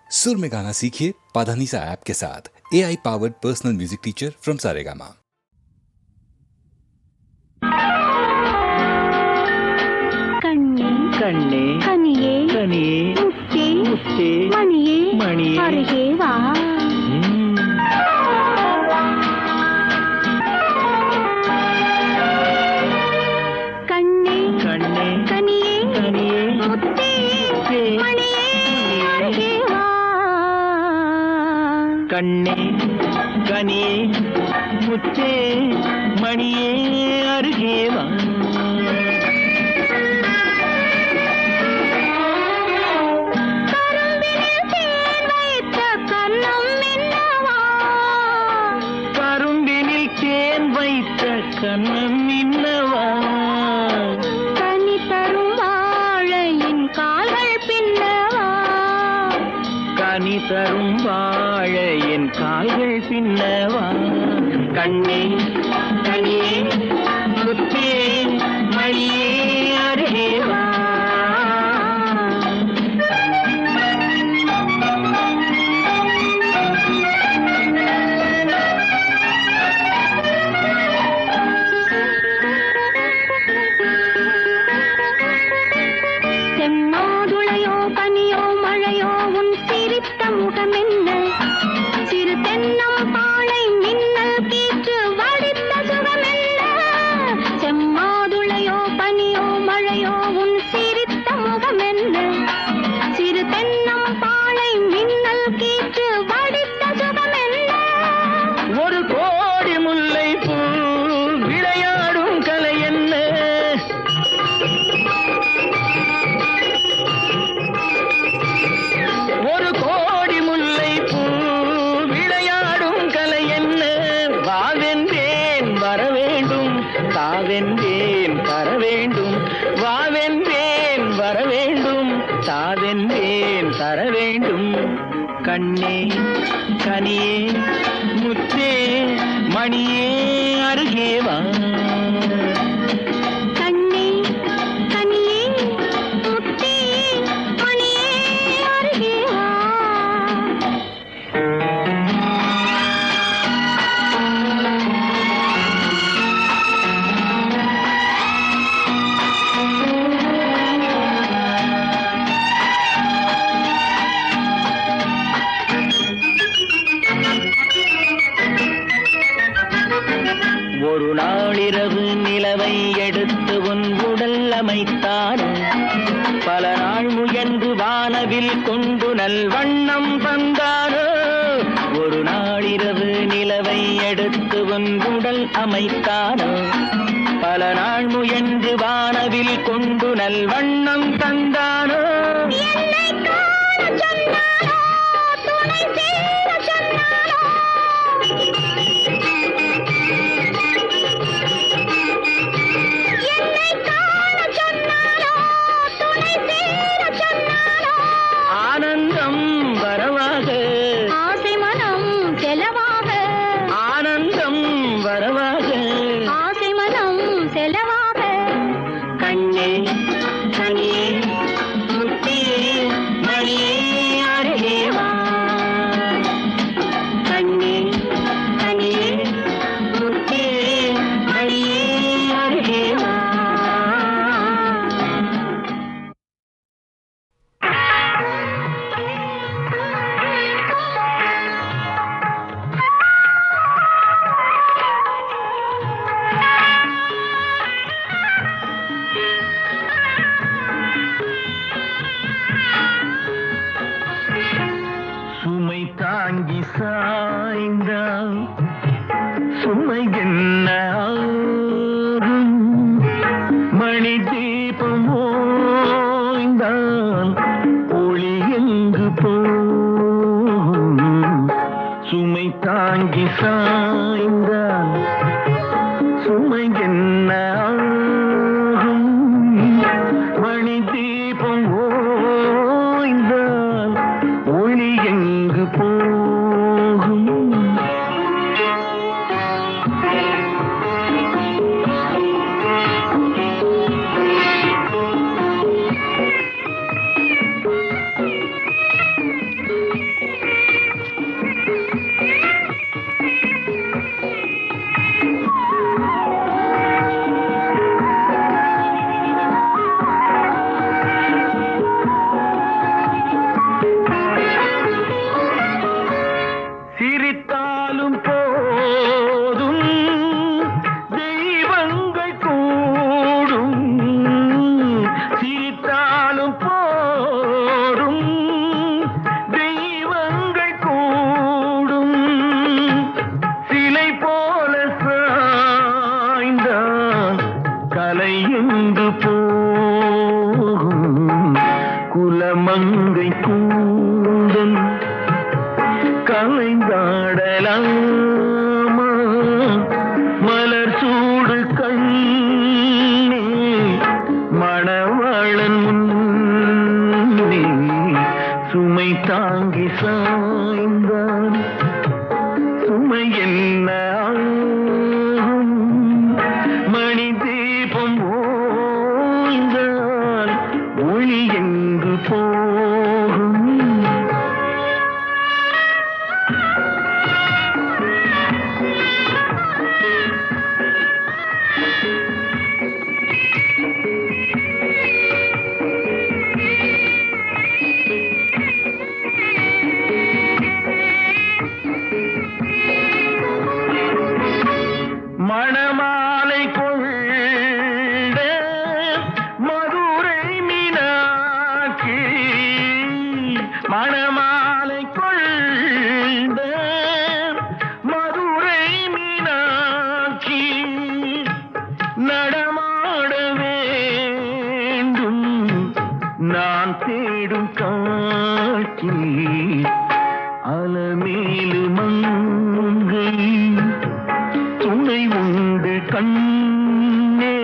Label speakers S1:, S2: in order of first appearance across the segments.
S1: सुर में गाना सीखिए पाधानीसा ऐप के साथ। AI powered personal music teacher from Saregama.
S2: கண்ணே
S3: கண்ணே
S2: கனியே
S3: கனியே
S2: முத்தே
S3: முத்தே
S2: மணியே
S3: மணியே
S2: அருகே வா. கண்ணே
S3: கண்ணே
S2: கனியே
S3: கனியே
S2: முத்தே
S3: முத்தே
S2: மணியே அருகே வா.
S3: கண்ணே கனியே முத்தே மணியே அருகே வா.
S2: கரும்பினில் தேன் வைத்த கன்னம் என்னவா?
S3: கரும்பினில் தேன் வைத்த கண்ணம் மின்னவா.
S2: கனி தரும் வாழையின் கால்கள் பின்னவா. கண்ணே கனியே முத்தே மணியே அருகே வா. செம்மாதுளையோ பனியோ மழையோ உன் சிரித்த முகமென்ன? சிறு தென்னம் பாளை மின்னல் கீற்று வடித்த சுகமென்ன? செம்மாதுளையோ பனியோ மழையோ உன் சிரித்த முகமென்ன? சிறு தென்னம் பாளை மின்னல் கீற்று வடித்த சுகமென்ன? ஒரு கோடி முல்லை பூ விளையாடும் கலை என்ன? ஒரு கோடி முல்லை பூ விளையாடும் கலை என்ன? வாவென்றேன் வர வேண்டும், தாவென்றேன் தர வேண்டும். வாவென்றேன் வர வேண்டும், தாவென்றேன் தர வேண்டும். கண்ணே கனியே முத்தே மணியே அருகே வா. கண்ணே கனியே முத்தே மணியே அருகே வா. ஒரு நாளிரவு நிலவை எடுத்து உன் உடல் அமைத்தார். பல நாள் முயன்று வானவில் கொண்டு நல்வண்ணம் தந்தாரோ. ஒரு நாளிரவு நிலவை எடுத்து உன் உடல் அமைத்தாரோ. பல நாள் முயன்று வானவில் கொண்டு நல்வண்ணம் தந்தாரோ. ஆனந்தம் வரவாக,
S3: ஆசை மனம் செலவாக,
S2: ஆனந்தம் வரவாக,
S3: ஆசை மனம் செலவாக.
S2: கண்ணே கனியே முத்தே மணியே அருகே வா. கண்ணே கனியே முத்தே மணியே அருகே வா. சுமை தாங்கி சாய்ந்தால் சுமை என்ன ஆகும்? மணி தீபம் ஓய்ந்தால் ஒளி எங்கு போகும்? சுமை தாங்கி சாய்ந்தால் சுமை என்ன ஆகும்? மணி தீபம் ஓய்ந்தால் ஒளி எங்கு போகும்? வரலாமா மலர் சூடு கண்ணே மணவாளன் முன்னே சுமை தாங்கி சாய்ந்தான் சுமை என்ன ஆகும் மணி தீபம் ஓய்ந்தால் ஒளி எங்கு போகும் மணமாலை கொண்ட மதுரை மீனாட்சி மணமாலை கொண்ட மதுரை மீனாட்சி நடமாட வேண்டும் நான் தேடும் காட்சி அலமேலு மங்கை துணை உண்டு கண்ணே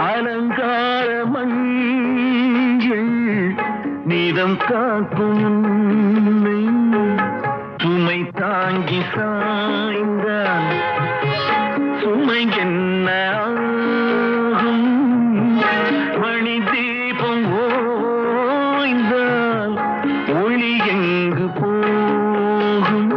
S2: அலங்கார மஞ்சள் நீதம் காக்கும் உன்னை சுமை தாங்கி சாய்ந்தான் சுமை என்ன ஆகும் மணி தீபம் ஓய்ந்தால் ஒளி எங்கு போகும்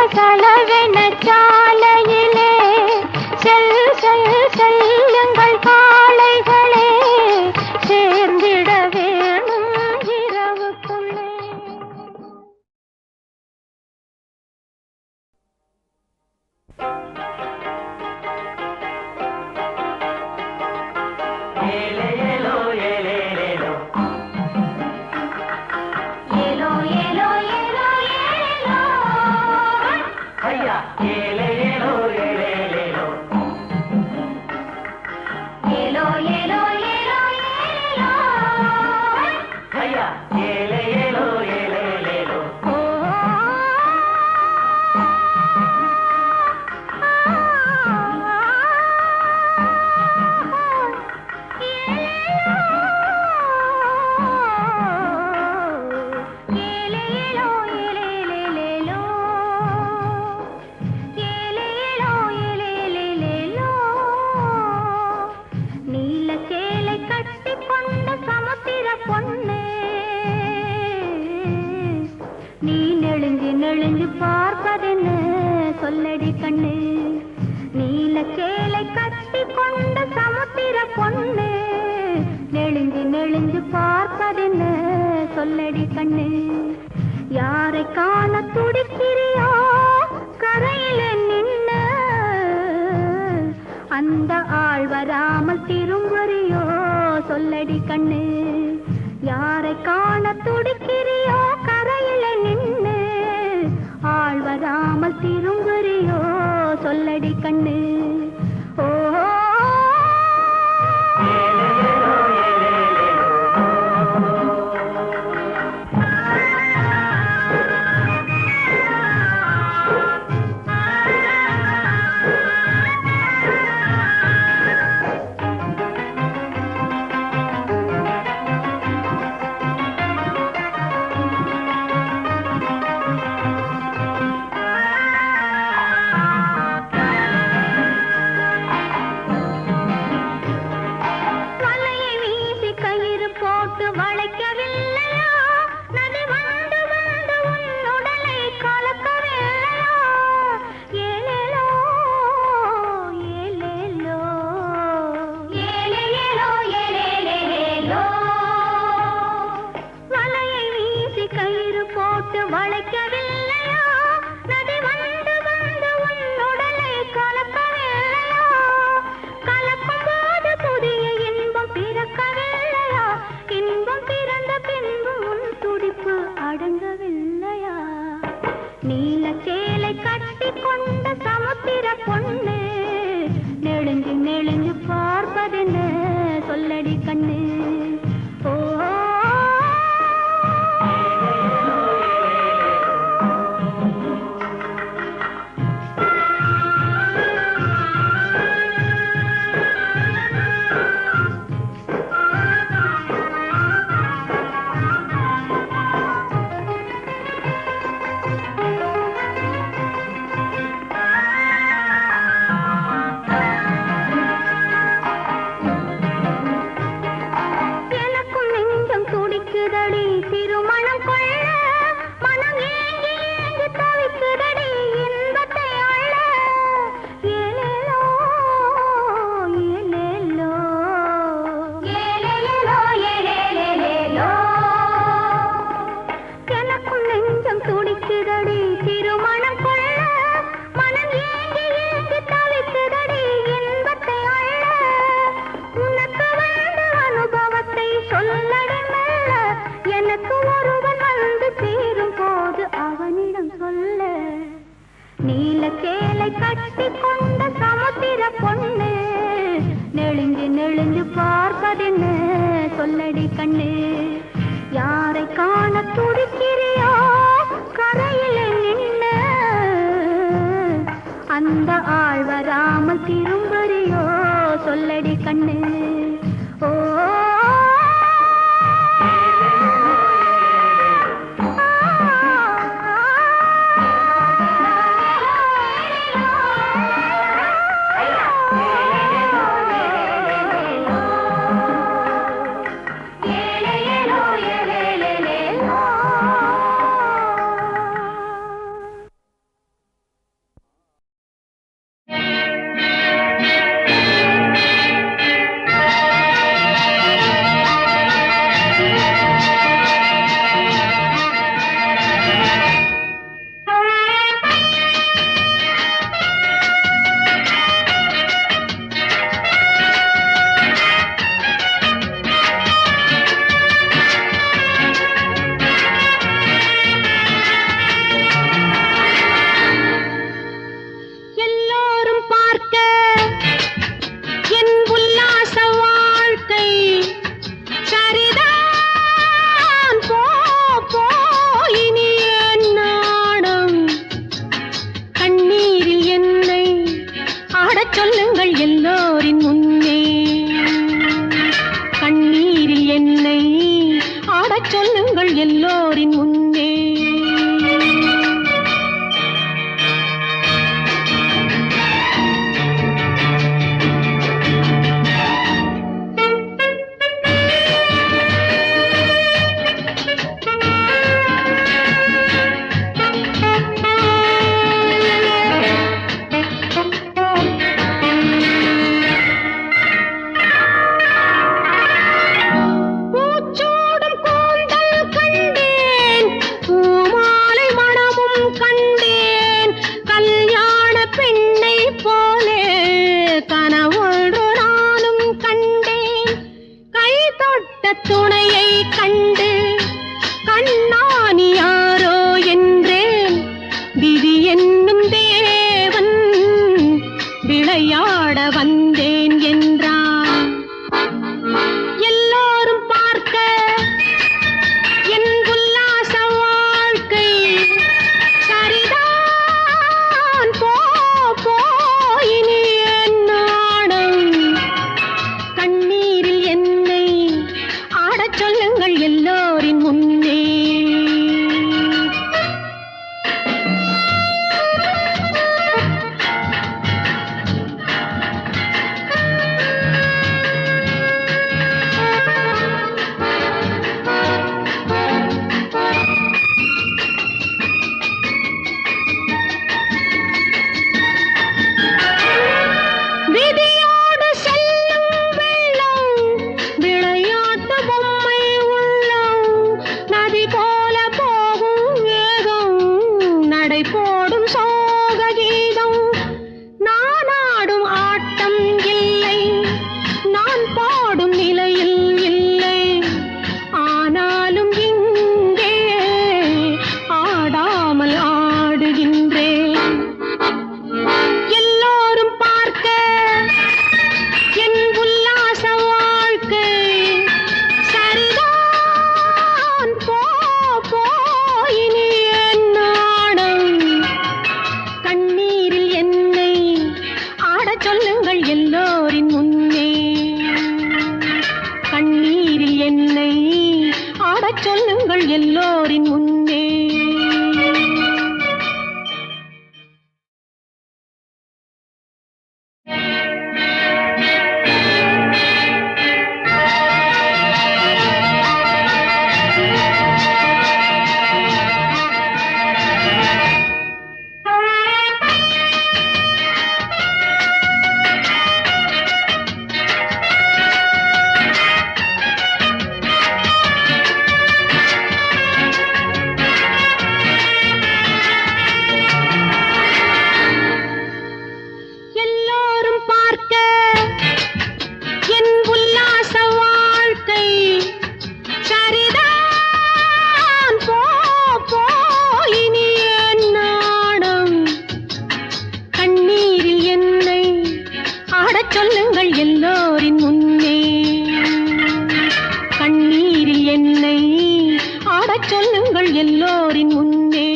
S3: சலசலவென சாலையிலே செல்லுங்கள் காளைகளே, சேர்ந்திட வேணும் இரவுக்குள்ளே. நெளிஞ்சு பார்ப்பதென்ன சொல்லடி கண்ணு, நீல சேலை கட்டி கொண்ட சமுத்திர பொண்ணு. நெளிஞ்சு பார்ப்பதென்ன சொல்லடி கண்ணு, யாரை காண துடிக்கிறியோ கரையில நின்ன, அந்த ஆள் வராமல் திரும்புறியோ சொல்லடி கண்ணு, யாரை காண துடிக்கிறியோ கரையில நின்னு, ஆள் வராமல் திரும்புறியோ சொல்லடி கண்ணு. ஓ நெளிஞ்சு பார்ப்பதென்ன சொல்லடி கண்ணு. ஓ நெளிஞ்சு பார்ப்பதென்ன சொல்லடி கண்ணு, யாரை காண துடிக்கிறியோ கரையில நின்ன, அந்த ஆள் வராமல் திரும்புறியோ சொல்லடி கண்ணு. ஓ எல்லோரின் முன்னே.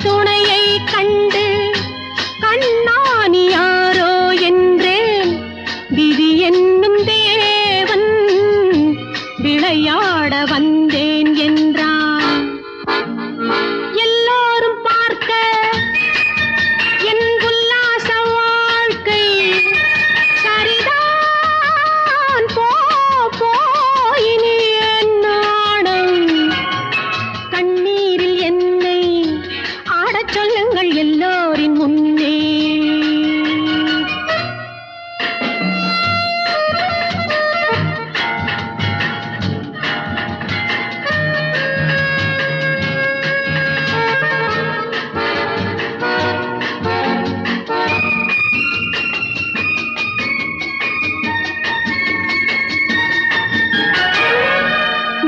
S3: துணையை கண்டு கண்ணானி யாரோ என்றேன். விதி என்னும் தேவன் விளையாட வந்தேன் என்றான். எல்லோரும் பார்க்க என் உல்லாச வாழ்க்கை சரிதான். போயினி என் நாடம். கண்ணீரில் என்னை ஆடச் சொல்லுங்கள் எல்லோரின் முன்னே.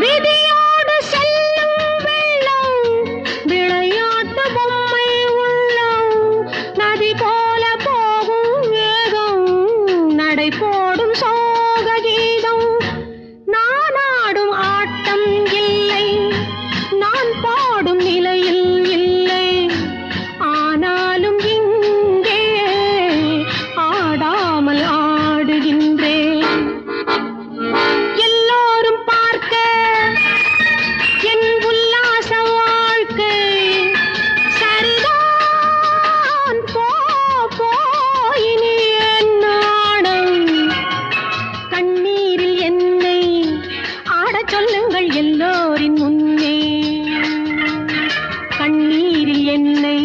S3: விதியோடு செல்லும் வெள்ளம் விளையாட்டு பொம்மை உள்ளம். நதி போல போகும் வேகம் நடை போடும் சோக கீதம். நான் ஆடும் ஆட்டம் இல்லை, நான் பாடும் நிலையில் இல்லை. ஆனாலும் இங்கே ஆடாமல் ஆடுகின்றேன். எல்லோரும் பார்க்க என் உல்லாச வாழ்க்கை சரிதான். போயினி என் நாடம். கண்ணீரில் என்னை ஆடச் சொல்லுங்கள் எல்லோரின் முன்னே. கண்ணீரில் என்னை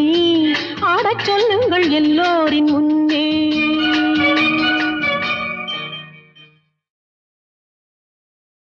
S3: ஆடச் சொல்லுங்கள் எல்லோரின்